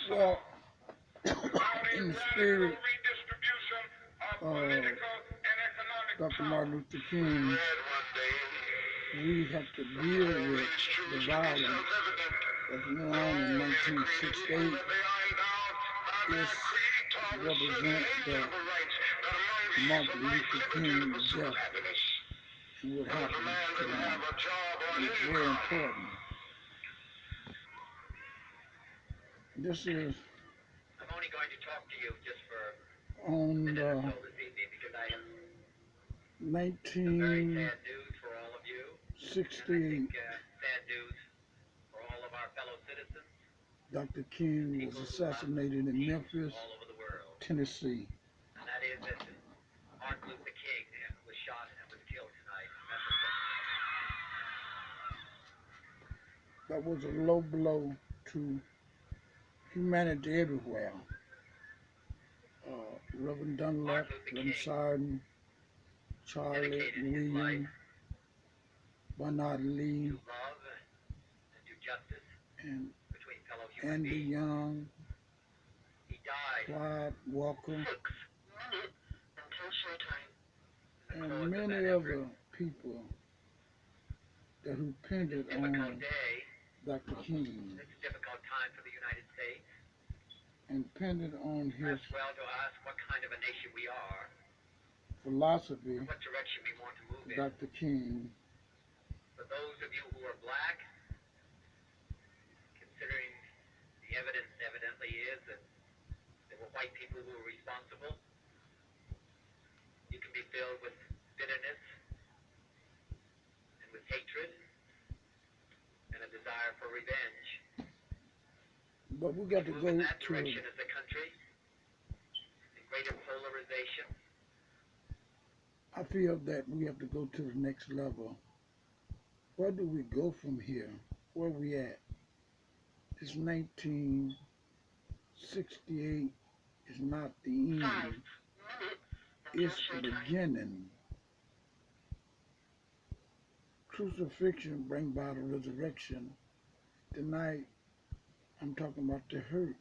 Well, in the spirit of Dr. Martin Luther King, we have to deal with the violence that went on in 1968. This represents the Martin Luther King death and what happened to him. And it's very important. This is I'm only going to talk to you just for on a minute or the so this evening because I have some very 1968. sad news for all of you, and I think sad news for all of our fellow citizens Dr. and King was people who love assassinated in peace Memphis, all over the world. Tennessee. And that is that Martin Luther King was shot and was killed tonight in Memphis, Tennessee. That was a low blow to humanity everywhere. Reverend Dunlap, Martin Luther Reverend King Sarden, Charlie dedicated his life William, Bernard Lee, to love and to justice and between fellow human Andy beings. Young, He died Clyde Walker, 6 minutes until showtime. The and cause of many that effort. other people that who It's a depended difficult on day. Dr. King It's a difficult time for the United States. and depended on his Perhaps well to ask what kind of a nation we are, philosophy. what direction we want to move in. Dr. King, For those of you who are black, considering the evidence evidently is that there were white people who were responsible, you can be filled with bitterness and with hatred and a desire for revenge. but we got to Move go in that to, direction as a country, in greater polarization. I feel that we have to go to the next level. Where do we go from here? Where we at? This 1968 is not the end. It's the beginning. Crucifixion bring about a resurrection. Tonight, I'm talking about the hurt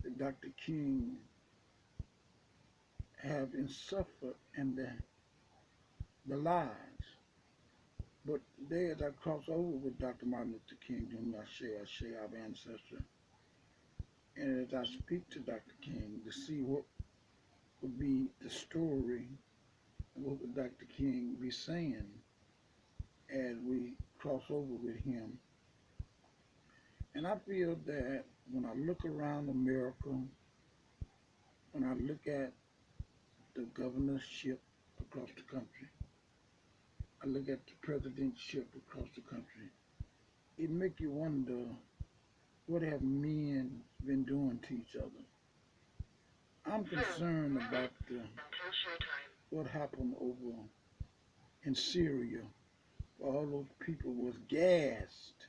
that Dr. King have suffered and the lives. But today, as I cross over with Dr. Martin Luther King, whom I share our ancestor, and as I speak to Dr. King to see what would be the story, and what would Dr. King be saying as we cross over with him. And I feel that when I look around America, when I look at the governorship across the country, I look at the presidentship across the country, it make you wonder, what have men been doing to each other? I'm concerned about what happened over in Syria, where all those people was gassed,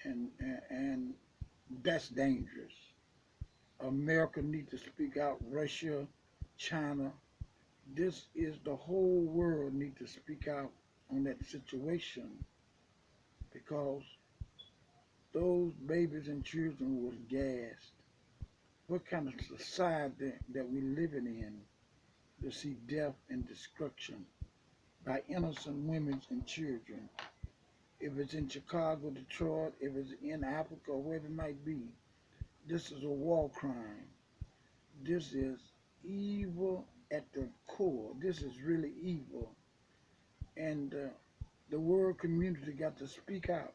and that's dangerous. America needs to speak out. Russia, China, this is the whole world need to speak out on that situation, because those babies and children was gassed. What kind of society that we living in to see death and destruction by innocent women and children? If it's in Chicago, Detroit, if it's in Africa, or wherever it might be, this is a war crime. This is evil at the core. This is really evil. And the world community got to speak out.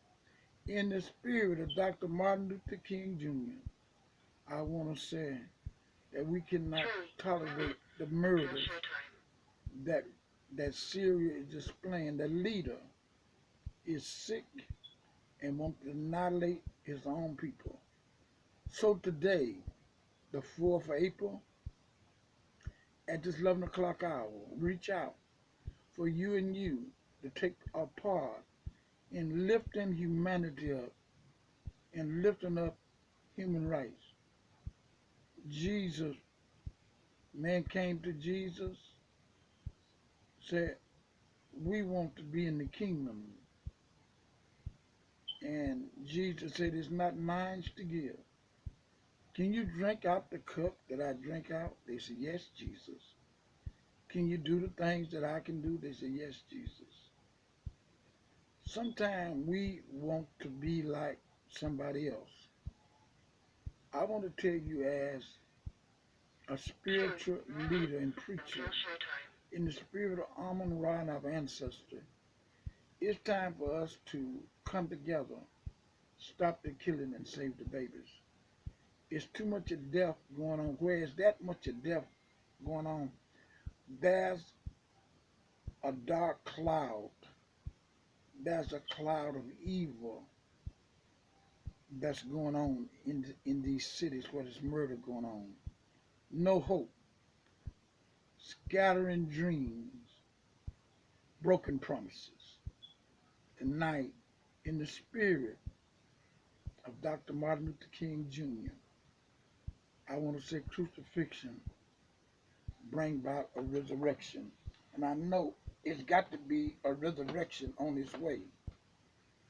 In the spirit of Dr. Martin Luther King Jr., I want to say that we cannot tolerate the murders that Syria is displaying. The leader is sick and wants to annihilate his own people. So today, the 4th of April, at this 11 o'clock hour, reach out for you and you to take a part in lifting humanity up and lifting up human rights. Jesus, man came to Jesus, said, we want to be in the kingdom. Jesus said, it's not mine to give. Can you drink out the cup that I drink out? They said, yes, Jesus. Can you do the things that I can do? They said, yes, Jesus. Sometimes we want to be like somebody else. I want to tell you, as a spiritual leader and preacher, in the spirit of Amun Ra and our ancestor, it's time for us to come together, stop the killing and save the babies. It's too much of death going on. Where is that much of death going on? There's a dark cloud. There's a cloud of evil that's going on in these cities where there's murder going on. No hope, scattering dreams, broken promises. Tonight, in the spirit of Dr. Martin Luther King Jr., I want to say crucifixion bring about a resurrection. And I know it's got to be a resurrection on its way.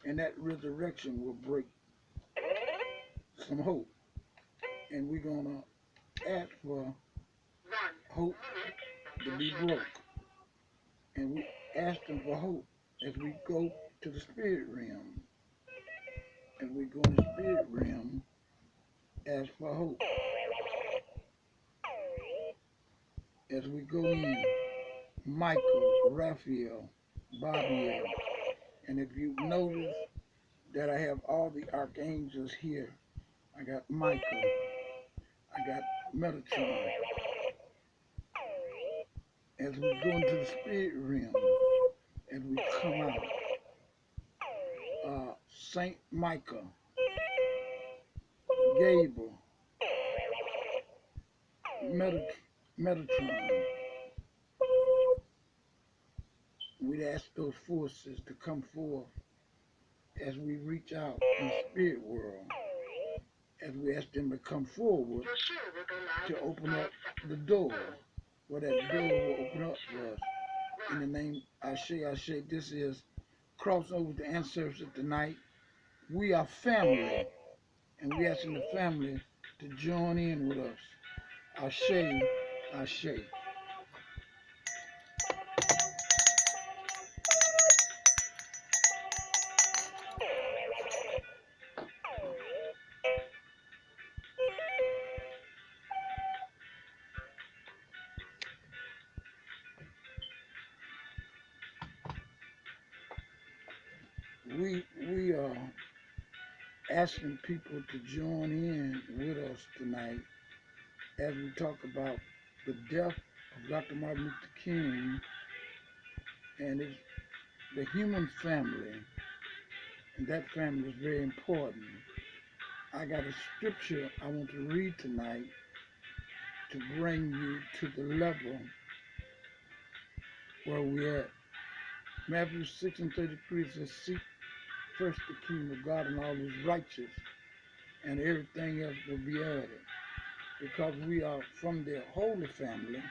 And that resurrection will break some hope. And we're going to ask for hope to be broke. And we asking for hope as we go to the spirit realm. As we go in the spirit realm, ask for hope. As we go in, Michael, Raphael, Bobbiel. And if you notice that I have all the archangels here, I got Michael, I got Metatron. As we go into the spirit realm, as we come out, Saint Michael, Gable, Metatron. We'd ask those forces to come forth as we reach out in the spirit world, as we ask them to come forward to open up the door, where that door will open up for us. In the name Ashe, Ashe, this is Crossover to Ancestors tonight. We are family, and we asking the family to join in with us. Ashe, Ashe. We are asking people to join in with us tonight as we talk about the death of Dr. Martin Luther King and the human family, and that family is very important. I got a scripture I want to read tonight to bring you to the level where we're at. Matthew 6:33 says, seek first the kingdom of God and all his righteousness, and everything else will be added. Because we are from the holy family,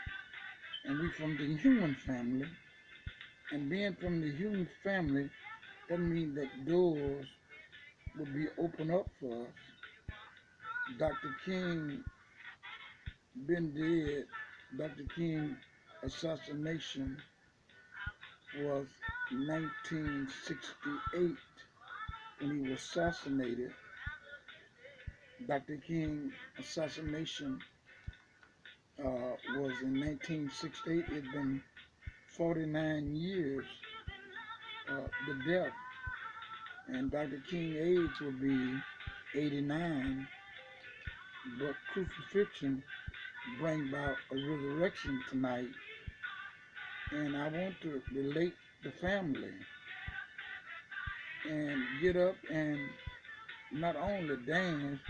and we from the human family, and being from the human family, that means that doors will be opened up for us. Dr. King been dead. Dr. King assassination was 1968 when he was assassinated. Dr. King assassination was in 1968. It's been 49 years, the death. And Dr. King's age will be 89, but crucifixion bring about a resurrection tonight. And I want to relate the family and get up and not only dance,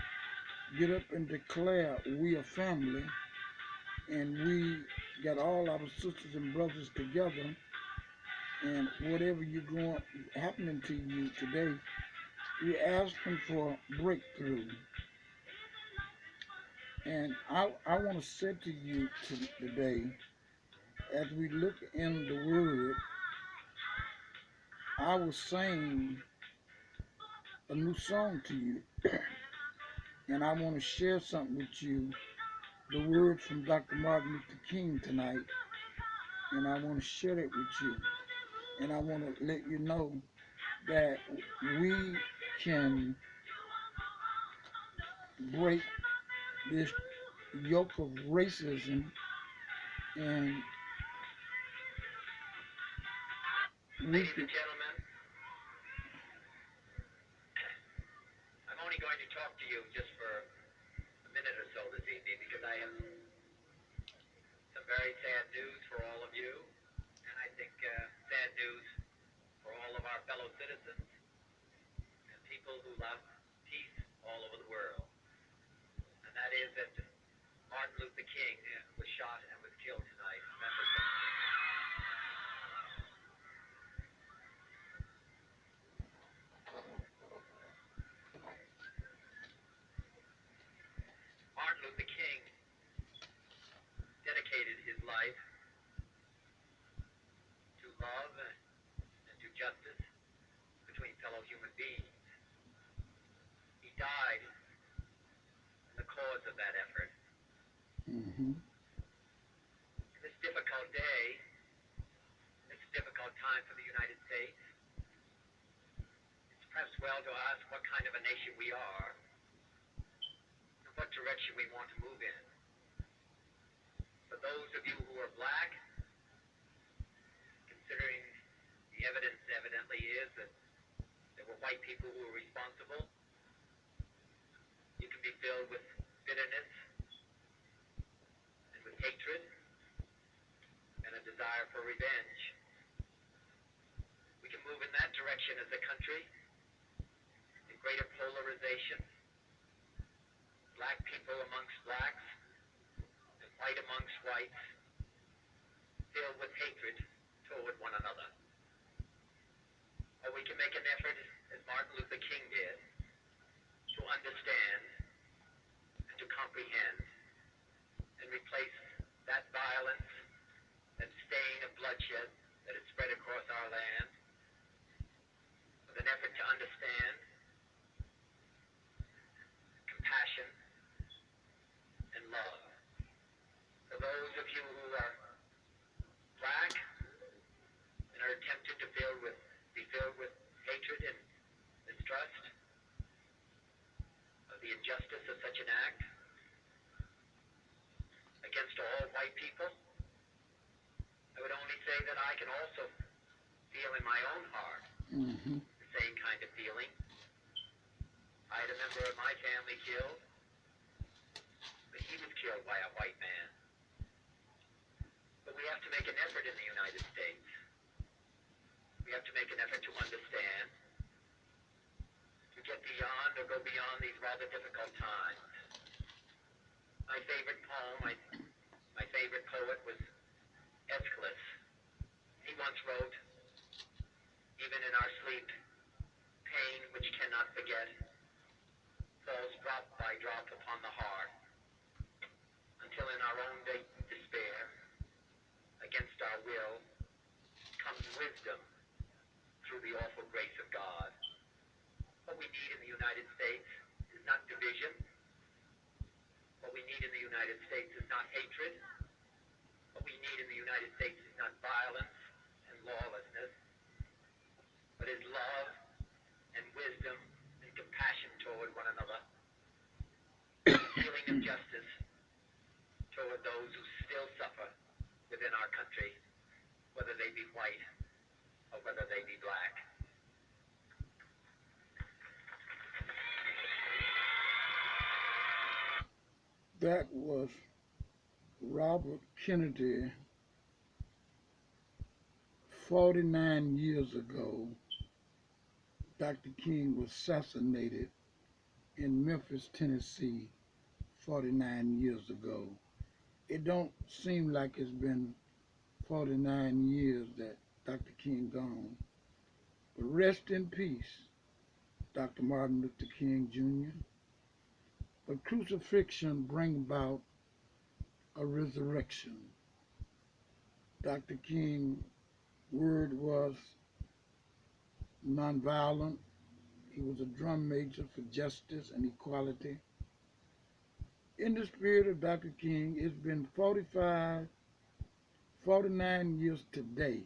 get up and declare we are family, and we got all our sisters and brothers together, and whatever you're going happening to you today, we're asking for breakthrough. And I want to say to you today, as we look in the Word, I was saying a new song to you. And I want to share something with you, the words from Dr. Martin Luther King tonight. And I want to share it with you. And I want to let you know that we can break this yoke of racism, and we Ladies can. and gentlemen, I'm only going to talk to you just for a minute or so this evening because I have some very sad news for all of you, and I think sad news for all of our fellow citizens and people who love peace all over the world. And that is that Martin Luther King was shot and was killed tonight in Memphis, Tennessee. Martin Luther King dedicated his life to love and to justice between fellow human beings. He died in the cause of that effort. Mm-hmm. In this difficult day, this difficult time for the United States, it's perhaps well to ask what kind of a nation we are and what direction we want to move in. For those of you who are black, considering the evidence evidently is that there were white people who were responsible, you can be filled with bitterness and with hatred and a desire for revenge. We can move in that direction as a country, in greater polarization, black people amongst blacks, and white amongst whites, filled with hatred toward one another. Or we can make an effort, as Martin Luther King did, to understand and to comprehend and replace that violence, that stain of bloodshed that has spread across our land, with an effort to understand compassion and love. For those of you who are black and are tempted to be filled with hatred and mistrust of the injustice of such an act against all white people, I would only say that I can also feel in my own heart Mm-hmm. the same kind of feeling. I had a member of my family killed, but he was killed by a white man. But we have to make an effort in the United States. We have to make an effort to understand, to get beyond or go beyond these rather difficult times. My favorite poem, my favorite poet was Aeschylus. He once wrote, "Even in our sleep, pain which cannot forget falls drop by drop upon the heart, until in our own despair, against our will, comes wisdom through the awful grace of God." What we need in the United States is not division. What we need in the United States is not hatred. What we need in the United States is not violence and lawlessness, but is love and wisdom and compassion toward one another, feeling of justice toward those who still suffer within our country, whether they be white or whether they be black. That was Robert Kennedy 49 years ago. Dr. King was assassinated in Memphis, Tennessee 49 years ago. It don't seem like it's been 49 years that Dr. King gone. But rest in peace, Dr. Martin Luther King Jr. But crucifixion bring about a resurrection. Dr. King's word was nonviolent. He was a drum major for justice and equality. In the spirit of Dr. King, it's been 49 years today,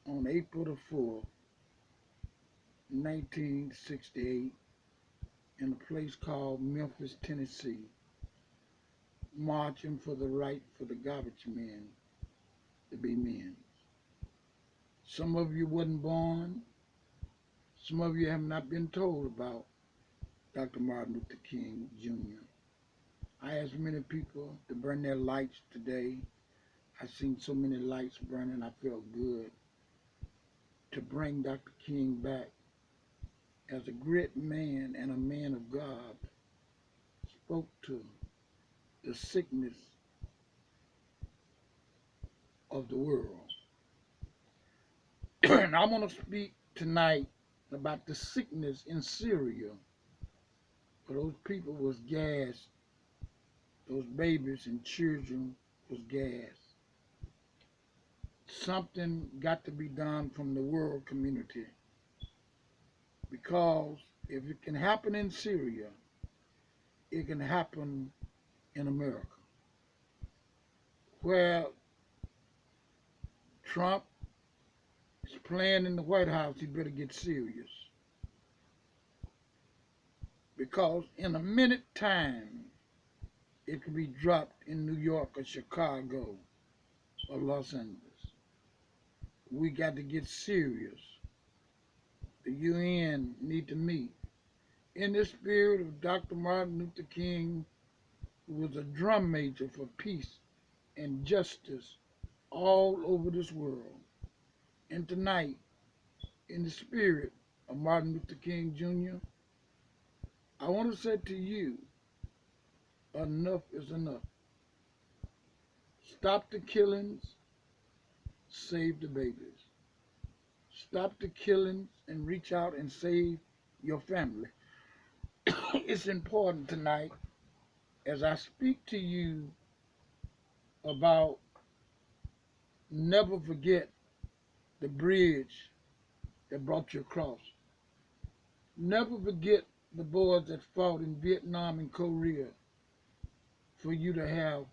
on April the 4th, 1968, in a place called Memphis, Tennessee, marching for the right for the garbage men to be men. Some of you wasn't born. Some of you have not been told about Dr. Martin Luther King Jr. I asked many people to burn their lights today. I seen so many lights burning, I felt good to bring Dr. King back as a great man and a man of God. Spoke to the sickness of the world. And I want to speak tonight about the sickness in Syria. For those people was gassed, those babies and children was gassed. Something got to be done from the world community, because if it can happen in Syria, it can happen in America, where Trump is playing in the White House. He better get serious, because in a minute time, it could be dropped in New York or Chicago or Los Angeles. We got to get serious. The UN need to meet in the spirit of Dr. Martin Luther King, who was a drum major for peace and justice all over this world. And tonight, in the spirit of Martin Luther King Jr., I want to say to you, enough is enough. Stop the killings, save the babies. Stop the killings and reach out and save your family. It's important tonight, as I speak to you about never forget the bridge that brought you across. Never forget the boys that fought in Vietnam and Korea for you to have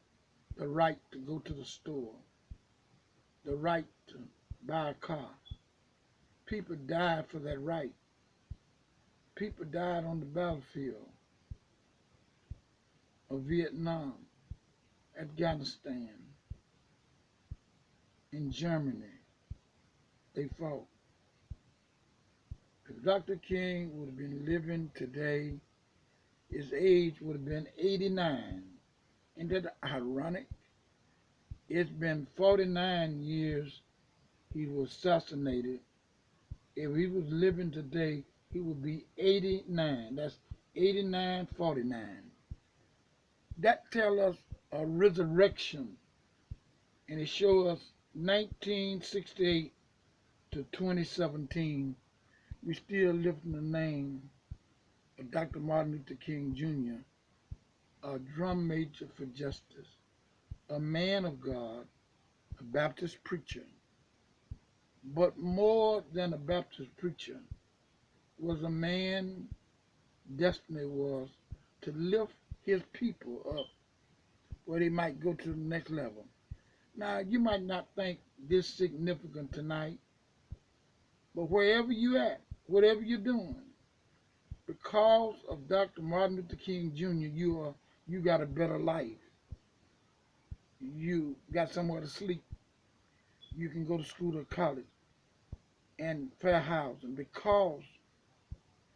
the right to go to the store, the right to buy a car. People died for that right. People died on the battlefield of Vietnam, Afghanistan, in Germany. They fought. If Dr. King would have been living today, his age would have been 89. Isn't that ironic? It's been 49 years he was assassinated. If he was living today, he would be 89. That's 89-49. That tells us a resurrection, and it shows us 1968 to 2017. We still lifting the name of Dr. Martin Luther King Jr., a drum major for justice, a man of God, a Baptist preacher. But more than a Baptist preacher, was a man, destiny was to lift his people up where they might go to the next level. Now, you might not think this significant tonight, but wherever you at, whatever you're doing, because of Dr. Martin Luther King Jr., you got a better life. You got somewhere to sleep. You can go to school or college and fair housing, because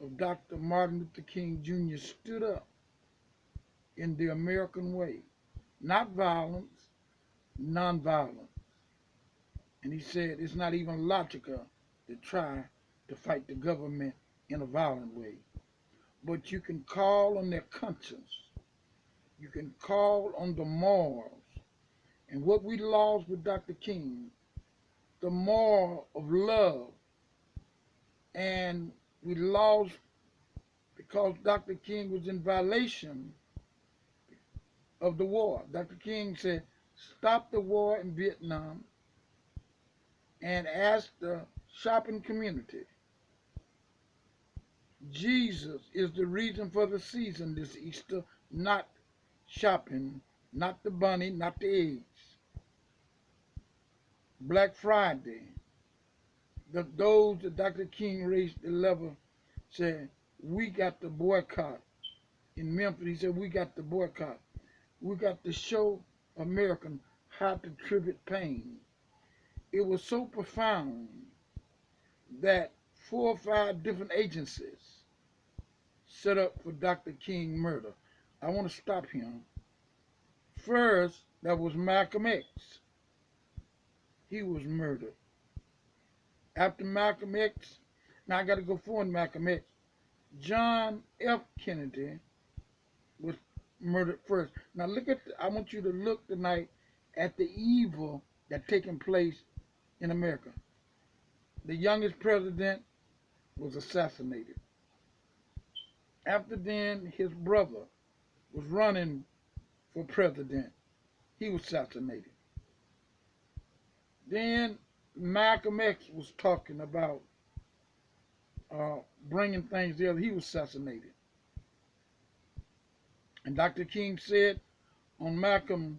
of Dr. Martin Luther King Jr. stood up in the American way. Not violence, nonviolence. And he said it's not even logical to try to fight the government in a violent way. But you can call on their conscience. You can call on the morals. And what we lost with Dr. King, the moral of love. And we lost because Dr. King was in violation of the war. Dr. King said, stop the war in Vietnam, and asked the shopping community Jesus is the reason for the season this Easter, not shopping, not the bunny, not the eggs. Black Friday, those that Dr. King raised the level said, we got to boycott. In Memphis, he said, we got to boycott. We got to show Americans how to tribute pain. It was so profound that 4 or 5 different agencies set up for Dr. King murder. I want to stop him. First, that was Malcolm X. He was murdered. After Malcolm X, now I got to go forward Malcolm X. John F. Kennedy was murdered first. Now look at, I want you to look tonight at the evil that's taking place in America. The youngest president was assassinated. After then, his brother was running for president. He was assassinated. Then Malcolm X was talking about bringing things together. He was assassinated. And Dr. King said on Malcolm's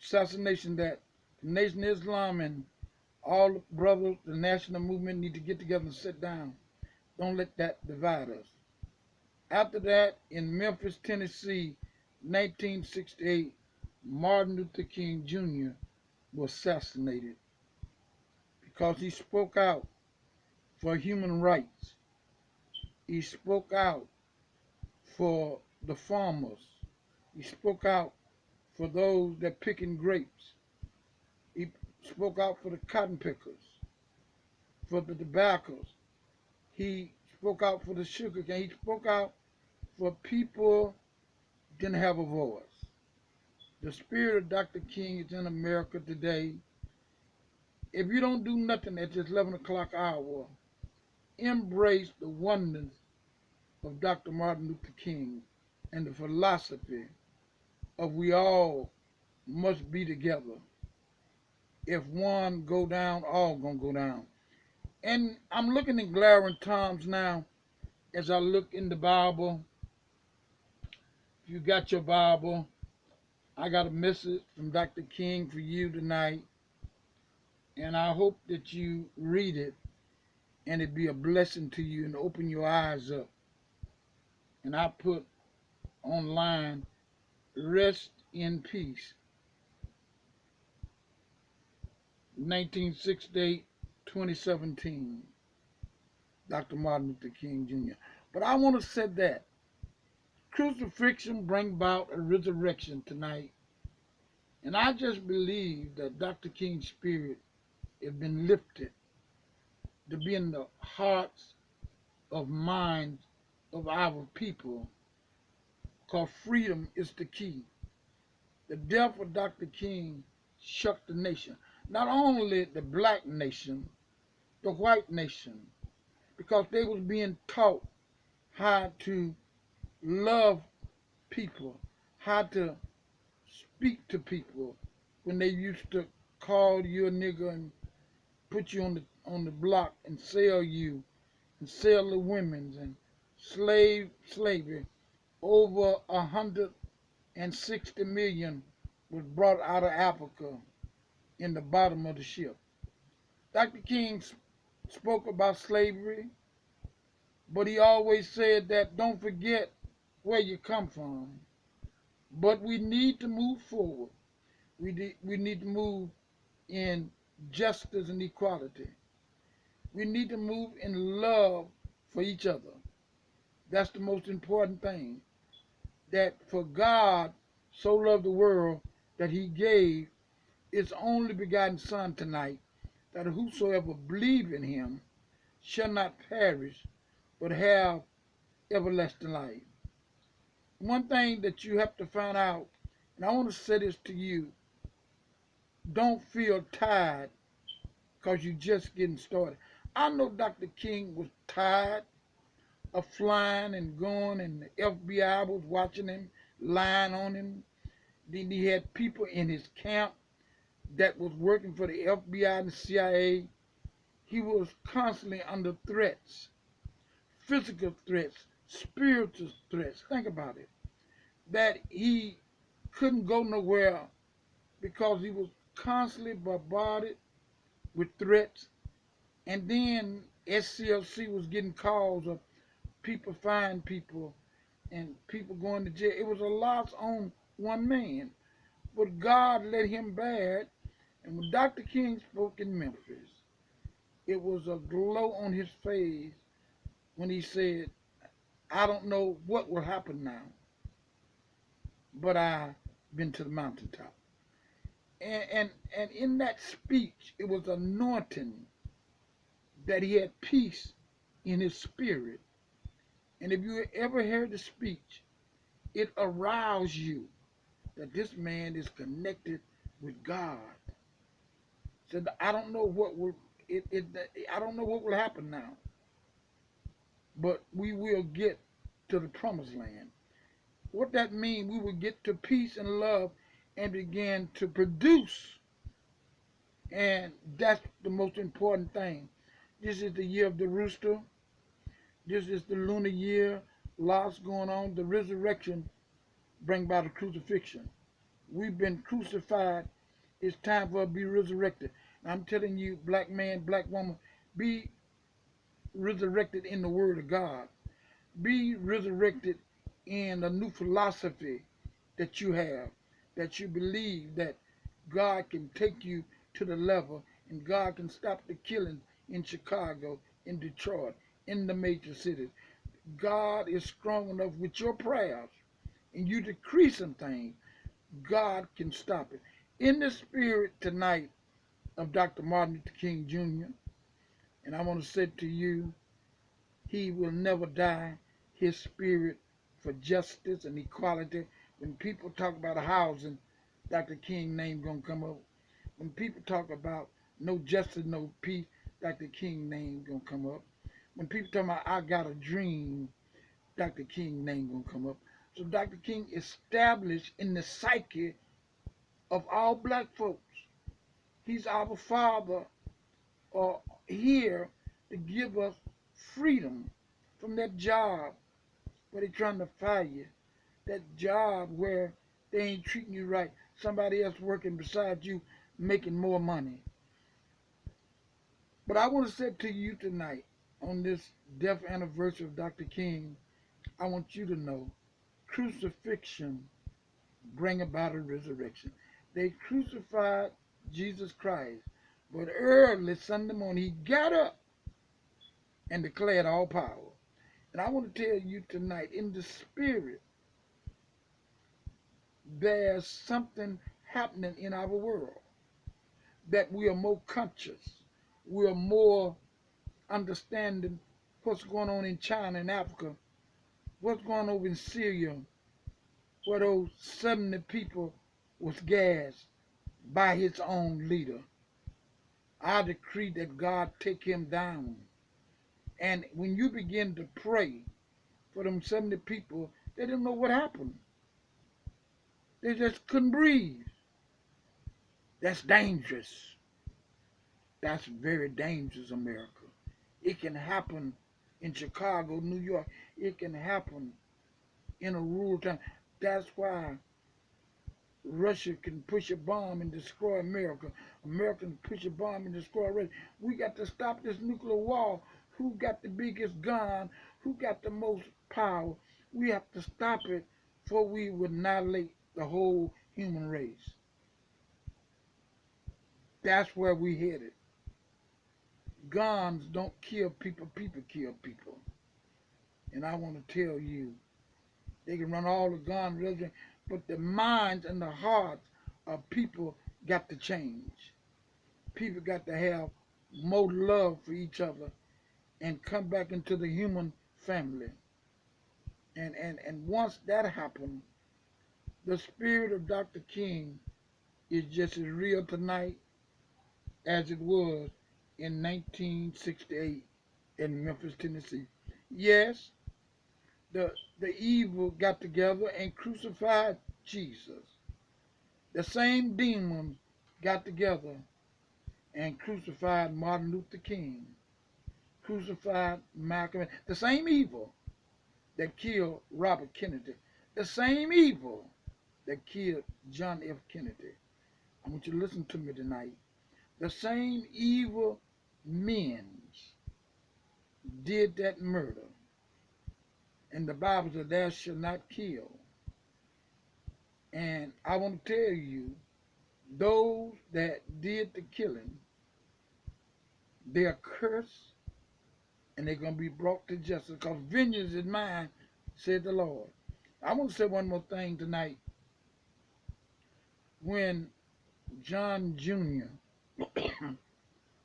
assassination that the Nation of Islam and all the brothers, the national movement need to get together and sit down. Don't let that divide us. After that, in Memphis, Tennessee, 1968, Martin Luther King Jr. was assassinated because he spoke out for human rights. He spoke out for the farmers. He spoke out for those that picking grapes. He spoke out for the cotton pickers, for the tobaccos. He spoke out for the sugar cane. He spoke out for people who didn't have a voice. The spirit of Dr. King is in America today. If you don't do nothing at this 11 o'clock hour, embrace the wonders of Dr. Martin Luther King and the philosophy of we all must be together. If one go down, all gonna go down. And I'm looking in glaring times now as I look in the Bible. If you got your Bible, I got a message from Dr. King for you tonight. And I hope that you read it and it be a blessing to you and open your eyes up. And I put online, rest in peace. 1968, 2017. Dr. Martin Luther King Jr. But I want to say that crucifixion bring about a resurrection tonight. And I just believe that Dr. King's spirit has been lifted to be in the hearts of minds of our people, because freedom is the key. The death of Dr. King shook the nation. Not only the black nation, the white nation, because they was being taught how to love people, how to speak to people when they used to call you a nigger and put you on the block and sell you and sell the women and slavery. Over 160 million was brought out of Africa in the bottom of the ship. Dr. King spoke about slavery, but he always said that don't forget where you come from. But we need to move forward. We need to move in justice and equality. We need to move in love for each other. That's the most important thing. That for God so loved the world that he gave his only begotten Son tonight, that whosoever believe in him shall not perish, but have everlasting life. One thing that you have to find out, and I want to say this to you, don't feel tired because you're just getting started. I know Dr. King was tired of flying and going, and the FBI was watching him, lying on him. Then he had people in his camp that was working for the FBI and the CIA. He was constantly under threats. physical threats, spiritual threats. Think about it. That he couldn't go nowhere because he was constantly bombarded with threats. And then SCLC was getting calls of people firing people and people going to jail. It was a loss on one man. But God let him bear it. And when Dr. King spoke in Memphis, it was a glow on his face when he said, I don't know what will happen now, but I've been to the mountaintop. And in that speech, it was anointing that he had peace in his spirit. And if you ever heard the speech, it aroused you that this man is connected with God. Said, I don't know what will I don't know what will happen now, but we will get to the promised land. What that means, we will get to peace and love and begin to produce. And that's the most important thing. This is the year of the rooster. This is the lunar year. Lots going on. The resurrection bring about the crucifixion. We've been crucified. It's time for us to be resurrected. And I'm telling you, black man, black woman, be resurrected in the Word of God. Be resurrected in a new philosophy that you have, that you believe that God can take you to the level and God can stop the killing in Chicago, in Detroit, in the major cities. God is strong enough with your prayers and you decree some things, God can stop it. In the spirit tonight of Dr. Martin Luther King Jr., and I want to say to you, he will never die. His spirit for justice and equality. When people talk about housing, Dr. King's name gonna come up. When people talk about no justice, no peace, Dr. King's name gonna come up. When people talk about I got a dream, Dr. King's name gonna come up. So Dr. King established in the psyche of all black folks. He's our father here to give us freedom from that job where they're trying to fire you, that job where they ain't treating you right, somebody else working beside you making more money. But I want to say to you tonight, on this death anniversary of Dr. King, I want you to know crucifixion bring about a resurrection. They crucified Jesus Christ, but early Sunday morning he got up and declared all power. And I want to tell you tonight, in the spirit, there's something happening in our world that we are more conscious. We are more understanding what's going on in China and Africa, what's going on over in Syria, where those 70 people was gassed by his own leader. I decree that God take him down. And when you begin to pray for them 70 people, they didn't know what happened. They just couldn't breathe. That's dangerous. That's very dangerous, America. It can happen in Chicago, New York. It can happen in a rural town. That's why Russia can push a bomb and destroy America. America can push a bomb and destroy Russia. We got to stop this nuclear war. Who got the biggest gun? Who got the most power? We have to stop it before we would annihilate the whole human race. That's where we headed. Guns don't kill people, people kill people. And I want to tell you, they can run all the gun religion, but the minds and the hearts of people got to change. People got to have more love for each other and come back into the human family. And once that happened, the spirit of Dr. King is just as real tonight as it was in 1968 in Memphis, Tennessee. Yes, the evil got together and crucified Jesus. The same demons got together and crucified Martin Luther King, crucified Malcolm, the same evil that killed Robert Kennedy, the same evil that killed John F. Kennedy. I want you to listen to me tonight. The same evil men did that murder. And the Bible says, thou shalt not kill. And I want to tell you, those that did the killing, they are cursed and they're going to be brought to justice because vengeance is mine, said the Lord. I want to say one more thing tonight. When John Jr.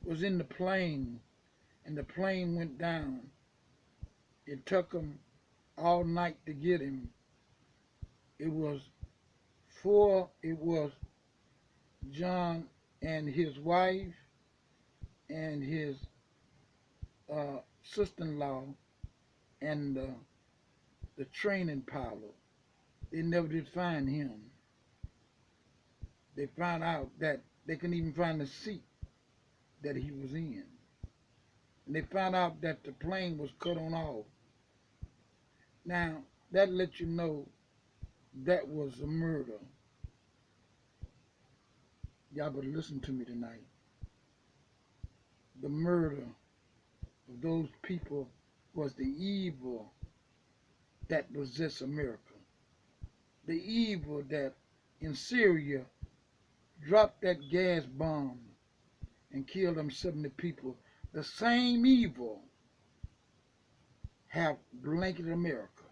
was in the plane and the plane went down, it took them all night to get him. It was John and his wife and his sister-in-law and the training pilot. They never did find him. They found out that they couldn't even find the seat that he was in. And they found out that the plane was cut on off. Now, that lets you know that was a murder. Y'all better listen to me tonight. The murder of those people was the evil that possessed America. The evil that in Syria dropped that gas bomb and killed them 70 people. The same evil have blanketed America.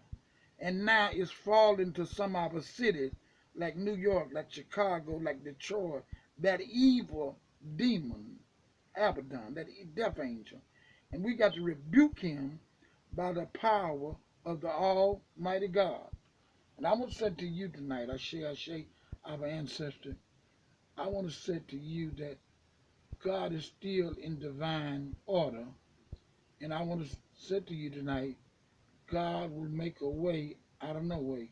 And now it's falling to some of our cities like New York, like Chicago, like Detroit. That evil demon, Abaddon, that death angel. And we got to rebuke him by the power of the Almighty God. And I want to say to you tonight, I say, our ancestor, I want to say to you that God is still in divine order. And I want to say to you tonight, God will make a way out of no way.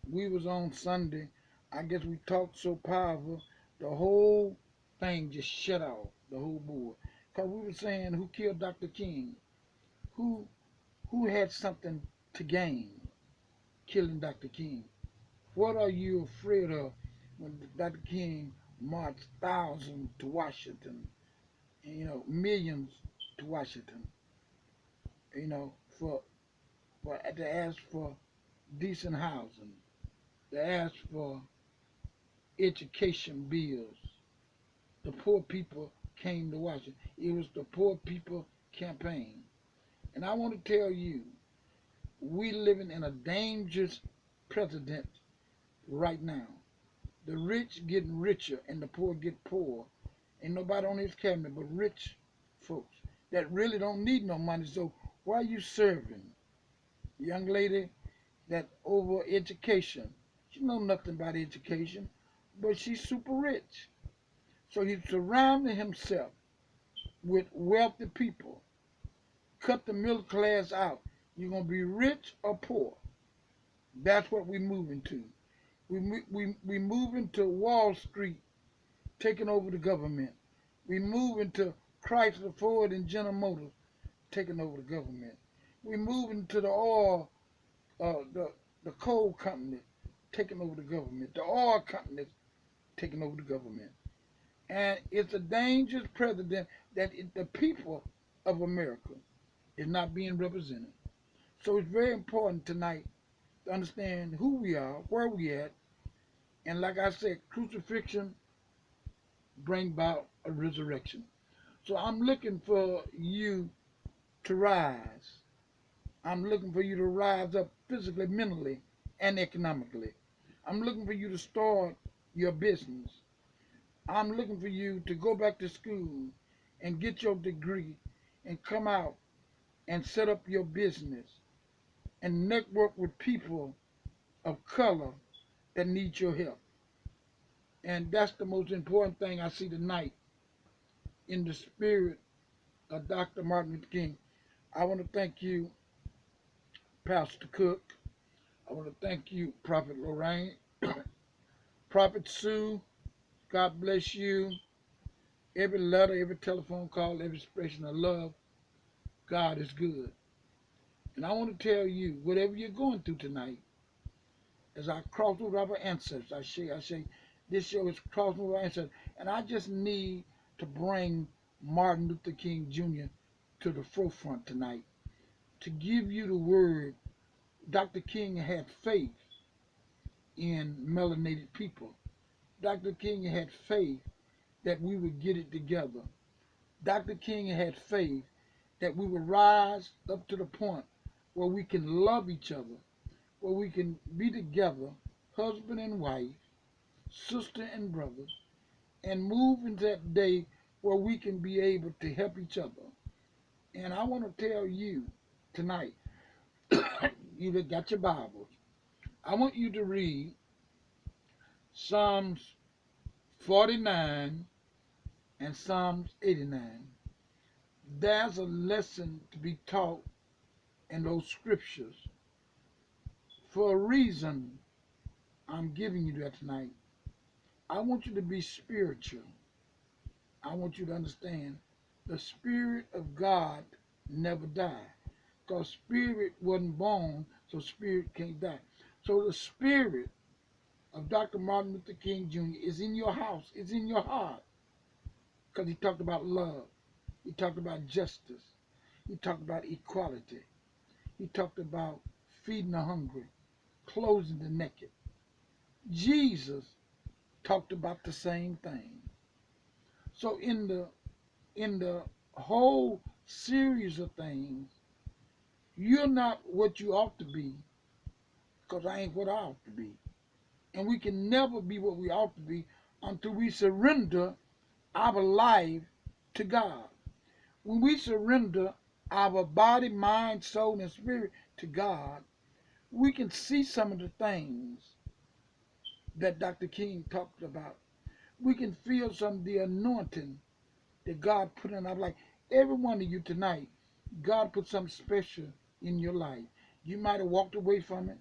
We was on Sunday. I guess we talked so powerful, the whole thing just shut off, the whole board. Because we were saying who killed Dr. King? Who had something to gain killing Dr. King? What are you afraid of when Dr. King marched thousands to Washington, millions to Washington, for to ask for decent housing, to ask for education bills. The poor people came to Washington. It was the poor people campaign. And I want to tell you, we living in a dangerous precedent right now. The rich getting richer and the poor get poor. Ain't nobody on this cabinet but rich folks that really don't need no money. So why are you serving? Young lady that over education. She know nothing about education, but she's super rich. So he's surrounding himself with wealthy people. Cut the middle class out. You're going to be rich or poor. That's what we're moving to. We moving to Wall Street, taking over the government. We moving to Chrysler, Ford, and General Motors, taking over the government. We moving to the oil, the coal company, taking over the government. The oil companies, taking over the government. And it's a dangerous precedent that the people of America is not being represented. So it's very important tonight to understand who we are, where we at, and like I said, crucifixion bring about a resurrection. So I'm looking for you to rise. I'm looking for you to rise up physically, mentally, and economically. I'm looking for you to start your business. I'm looking for you to go back to school and get your degree and come out and set up your business and network with people of color that need your help. And that's the most important thing I see tonight in the spirit of Dr. Martin Luther King. I want to thank you, Pastor Cook. I want to thank you, Prophet Lorraine. Prophet Sue, God bless you. Every letter, every telephone call, every expression of love God is good. And I want to tell you, whatever you're going through tonight, as I cross over our ancestors, I say, this show is crossing over our ancestors. And I just need to bring Martin Luther King Jr. to the forefront tonight to give you the word. Dr. King had faith in melanated people. Dr. King had faith that we would get it together. Dr. King had faith that we would rise up to the point where we can love each other, where we can be together, husband and wife, sister and brother, and move into that day where we can be able to help each other. And I want to tell you tonight, you that got your Bibles, I want you to read Psalms 49 and Psalms 89. There's a lesson to be taught in those scriptures. For a reason, I'm giving you that tonight. I want you to be spiritual. I want you to understand the Spirit of God never died. Because Spirit wasn't born, so Spirit can't die. So the Spirit of Dr. Martin Luther King Jr. is in your house, is in your heart. Because he talked about love. He talked about justice. He talked about equality. He talked about feeding the hungry, clothing the naked. Jesus talked about the same thing. So in the whole series of things, you're not what you ought to be, because I ain't what I ought to be. And we can never be what we ought to be until we surrender our life to God. When we surrender our body, mind, soul, and spirit to God, we can see some of the things that Dr. King talked about. We can feel some of the anointing that God put in our life. Every one of you tonight, God put something special in your life. You might have walked away from it,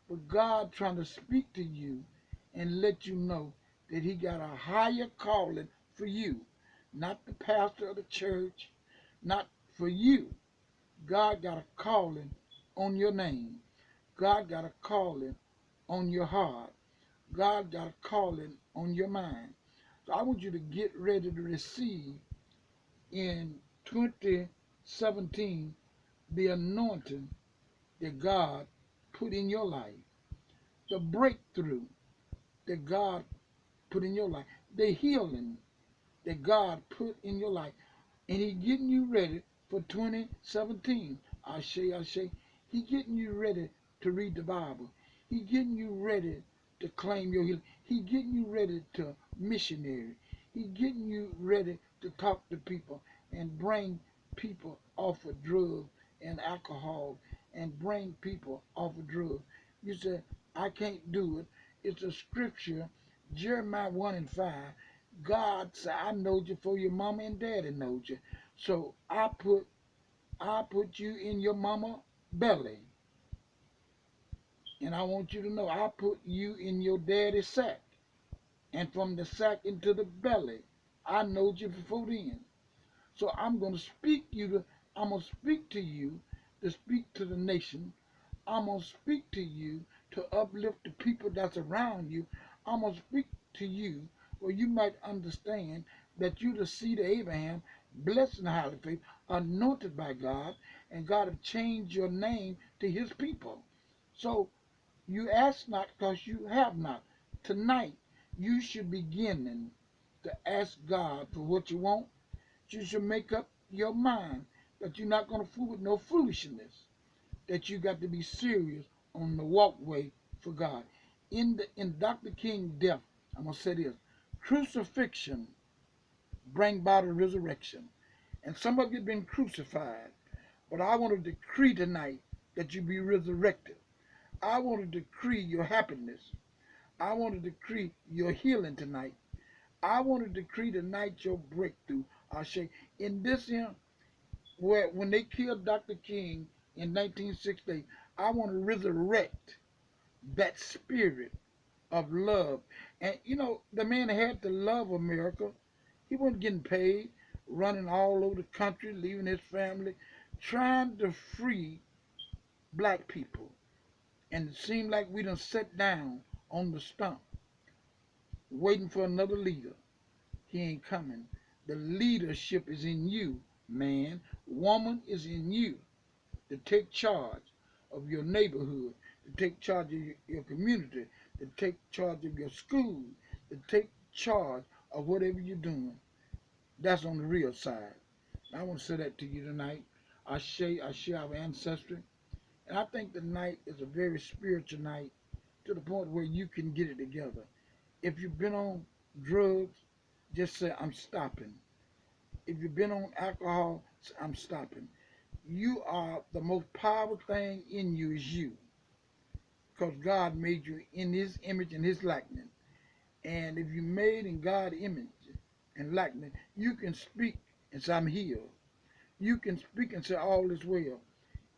but God trying to speak to you and let you know that he got a higher calling for you. Not the pastor of the church, not for you. God got a calling on your name. God got a calling on your heart. God got a calling on your mind. So I want you to get ready to receive in 2017 the anointing that God put in your life, the breakthrough that God put in your life, the healing that God put in your life. And he getting you ready for 2017. I say, he getting you ready to read the Bible. He getting you ready to claim your healing. He getting you ready to missionary. He getting you ready to talk to people and bring people off of drugs and alcohol and bring people off of drugs. You say, I can't do it. It's a scripture, Jeremiah 1 and 5. God said, I knowed you for your mama and daddy knowed you. So I put you in your mama belly. And I want you to know I put you in your daddy's sack. And from the sack into the belly, I knowed you before then. So I'm gonna speak to you to speak to the nation. I'm gonna speak to you to uplift the people that's around you. I'm gonna speak to you where you might understand that you the seed of Abraham, blessed and highly favored, anointed by God, and God have changed your name to his people. So you ask not because you have not. Tonight you should begin to ask God for what you want. You should make up your mind that you're not going to fool with no foolishness, that you got to be serious on the walkway for God. In Dr. King's death, I'm going to say this, crucifixion bring about a resurrection. And some of you have been crucified, but I want to decree tonight that you be resurrected. I want to decree your happiness. I want to decree your healing tonight. I want to decree tonight your breakthrough. I say, in this here, where when they killed Dr. King in 1968, I want to resurrect that spirit of love. And you know, the man had to love America. He wasn't getting paid, running all over the country, leaving his family, trying to free black people. And it seemed like we done sat down on the stump waiting for another leader. He ain't coming. The leadership is in you, man. Woman is in you to take charge of your neighborhood, to take charge of your community, to take charge of your school, to take charge of whatever you're doing. That's on the real side. I want to say that to you tonight. I share our ancestry. And I think the night is a very spiritual night to the point where you can get it together. If you've been on drugs, just say, I'm stopping. If you've been on alcohol, say, I'm stopping. You are the most powerful thing in you is you. Because God made you in his image and his likeness. And if you made in God's image and likeness, you can speak and say, I'm healed. You can speak and say, all is well.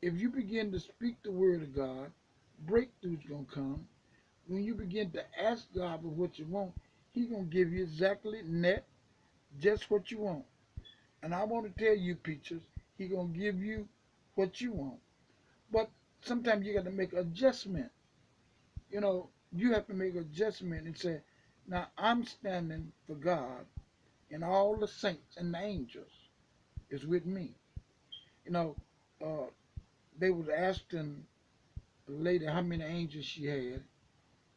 If you begin to speak the word of God, breakthrough's going to come. When you begin to ask God for what you want, he's going to give you exactly net just what you want. And I want to tell you, Peaches, he's going to give you what you want. But sometimes you got to make adjustment. You know, you have to make adjustment and say, now I'm standing for God and all the saints and the angels is with me. You know, uh, they was asking the lady how many angels she had,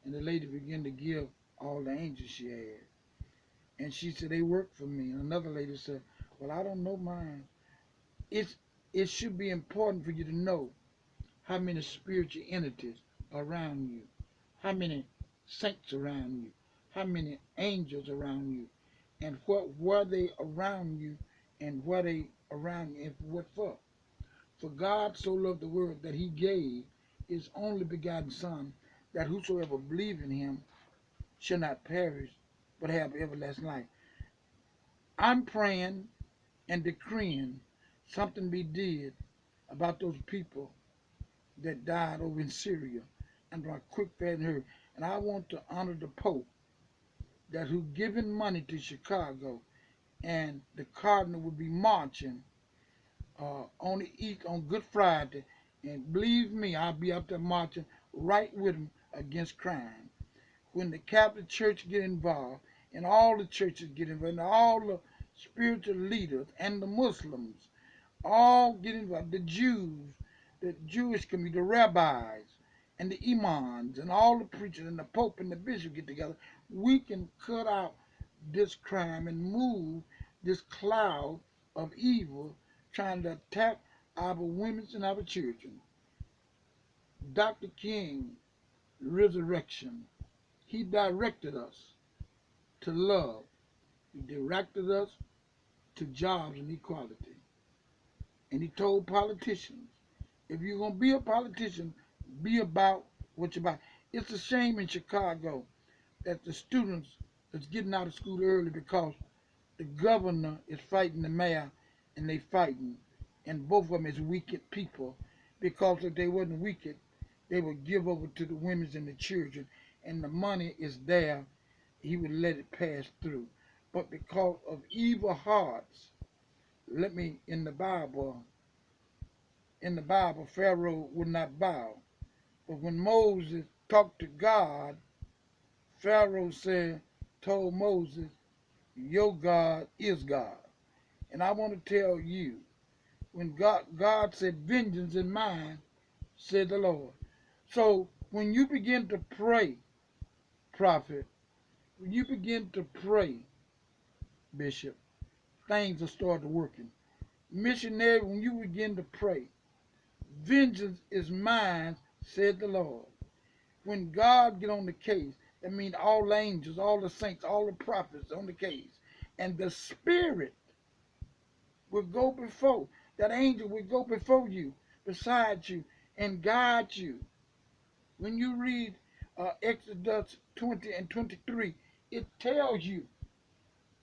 and the lady began to give all the angels she had. And she said, they work for me. And another lady said, well, I don't know mine. It's, it should be important for you to know how many spiritual entities are around you, how many saints around you, how many angels around you, and what were they around you, and were they around you, and what for. For God so loved the world that he gave his only begotten Son, that whosoever believe in him shall not perish, but have everlasting life. I'm praying and decreeing something be did about those people that died over in Syria and are quick, fast, and hurry. And I want to honor the Pope that who given money to Chicago, and the Cardinal will be marching on the East on Good Friday. And believe me, I'll be up there marching right with them against crime. When the Catholic Church get involved, and all the churches get involved, and all the spiritual leaders and the Muslims all get involved, the Jews, the Jewish community, the rabbis, and the imams, and all the preachers, and the Pope and the bishop get together, we can cut out this crime and move this cloud of evil trying to attack our women and our children. Dr. King, resurrection, he directed us to love. He directed us to jobs and equality. And he told politicians, if you're going to be a politician, be about what you're about. It's a shame in Chicago that the students is getting out of school early because the governor is fighting the mayor, and they fighting. And both of them is wicked people, because if they wasn't wicked, they would give over to the women and the children, and the money is there, he would let it pass through. But because of evil hearts, let me, in the Bible, Pharaoh would not bow. But when Moses talked to God, Pharaoh told Moses, your God is God. And I want to tell you, when God said, vengeance is mine, said the Lord. So when you begin to pray, prophet, when you begin to pray, bishop, things will start working. Missionary, when you begin to pray, vengeance is mine, said the Lord. When God get on the case, that means all the angels, all the saints, all the prophets on the case. And the Spirit will go before. That angel will go before you, beside you, and guide you. When you read Exodus 20 and 23, it tells you,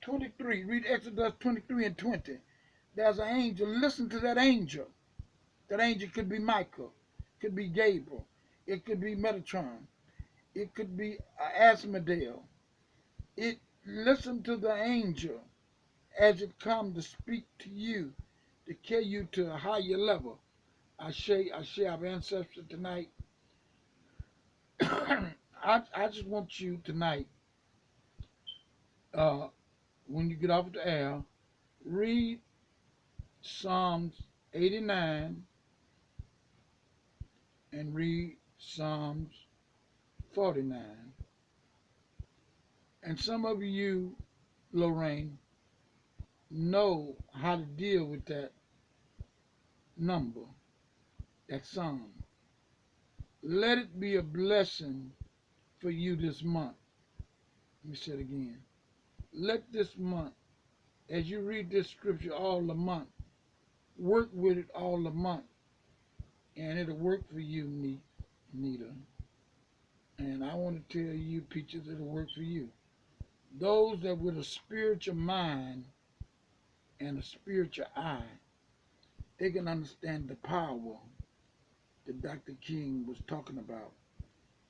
23, read Exodus 23 and 20. There's an angel. Listen to that angel. That angel could be Michael, could be Gabriel, it could be Metatron, it could be Asmodel. Listen to the angel as it comes to speak to you, to carry you to a higher level. I share our ancestors tonight. I just want you tonight, uh, when you get off the air, read Psalms 89 and read Psalms 49. And some of you, Lorraine, know how to deal with that number, that psalm. Let it be a blessing for you this month. Let me say it again. Let this month, as you read this scripture all the month, work with it all the month, and it'll work for you, Nita. And I want to tell you, Peaches, it'll work for you. Those that with a spiritual mind and a spiritual eye, they can understand the power that Dr. King was talking about.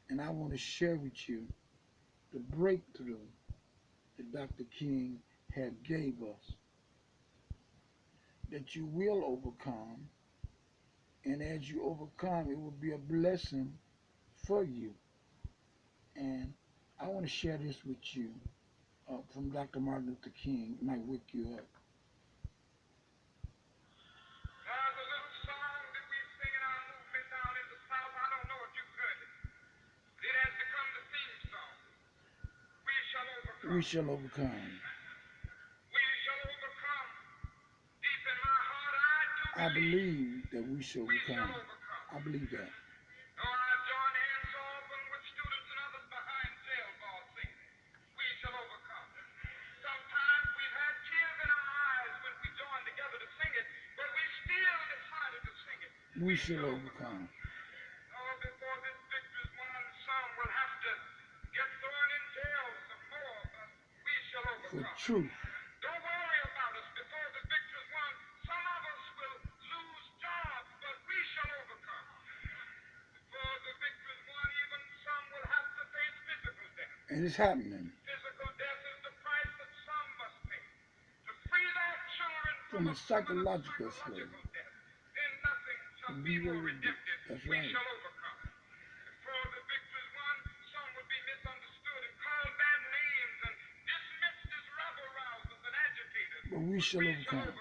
And I want to share with you the breakthrough that Dr. King had gave us, that you will overcome, and as you overcome, it will be a blessing for you. And I want to share this with you from Dr. Martin Luther King. It might wake you up. We shall overcome. We shall overcome. Deep in my heart, I believe that we shall overcome. I believe that. Oh, I join hands often with students and others behind jail ball singing. We shall overcome. Sometimes we've had tears in our eyes when we join together to sing it, but we still decided to sing it. We shall overcome. Oh, before this victory's won, some will have to get thrown in jail some more, but we shall overcome. For truth. Don't worry about us. Before the victory's won, some of us will lose jobs, but we shall overcome. Before the victory's won, even some will have to face physical death. And it's happening. Physical death is the price that some must pay to free their children from a psychological slave. Then nothing shall be more redemptive. That's right. We shall overcome. Before the victory's won, some will be misunderstood and called bad names and dismissed as rabble rousers and agitators. But we shall overcome.